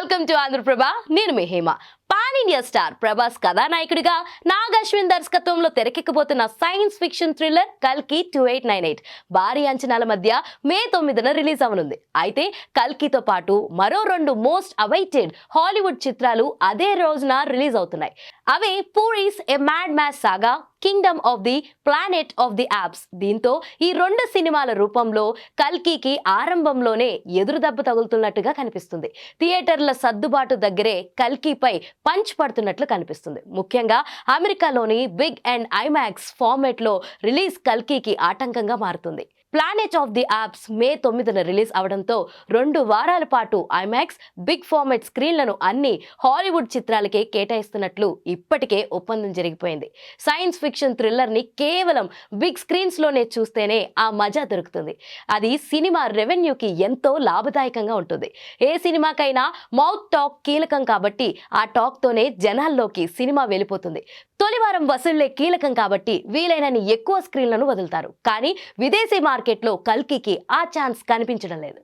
Welcome to Andhraprabha. నేను మీ Hema. Pan India star Prabhas కథానాయకుడిగా నాగ్ అశ్విన్ దర్శకత్వంలో తెరకెక్కబోతున్న సైన్స్ ఫిక్షన్ థ్రిల్లర్ కల్కి 2898 భారీ అంచనాల మధ్య మే 9న రిలీజ్ అవనుంది. అయితే కల్కితో పాటు మరో 2 మోస్ట్ అవైటెడ్ హాలీవుడ్ చిత్రాలు అదే రోజున రిలీజ్ అవుతున్నాయి. అవి పూరీస్ ఎ mad math saga, Kingdom of the planet of the apps. దీంతో ఈ 2 సినిమాల రూపంలో కల్కికి ఆరంభంలోనే ఎదురు దెబ్బ తగులుతున్నట్టుగా కనిపిస్తుంది. థియేటర్ల సర్దుబాటు దగ్గరే కల్కిపై పంచ్ పడుతున్నట్లు కనిపిస్తుంది. ముఖ్యంగా అమెరికాలోని బిగ్ అండ్ ఐమాక్స్ ఫార్మేట్ లో రిలీజ్ కల్కికి ఆటంకంగా మారుతుంది. Planet of the apes May 9న రిలీజ్ అవడంతో 2 వారాల పాటు ఐమాక్స్ బిగ్ ఫార్మాట్ స్క్రీన్లను అన్ని హాలీవుడ్ చిత్రాలకే కేటాయిస్తున్నట్లు ఇప్పటికే ఒప్పందం జరిగిపోయింది. సైన్స్ ఫిక్షన్ థ్రిల్లర్ ని కేవలం బిగ్ స్క్రీన్స్ లోనే చూస్తేనే ఆ మజా దొరుకుతుంది. అది సినిమా రెవెన్యూకి ఎంతో లాభదాయకంగా ఉంటుంది. ఏ సినిమాకైనా మౌత్ టాక్ కీలకం కాబట్టి ఆ టాక్ తోనే జనాల్లోకి సినిమా వెళ్ళిపోతుంది. తొలి వారం వసూళ్లే కీలకం కాబట్టి వీలైనన్ని ఎక్కువ స్క్రీన్లను వదులుతారు. కానీ విదేశీ మార్కెట్లో కల్కికి ఆ ఛాన్స్ కనిపించడం లేదు.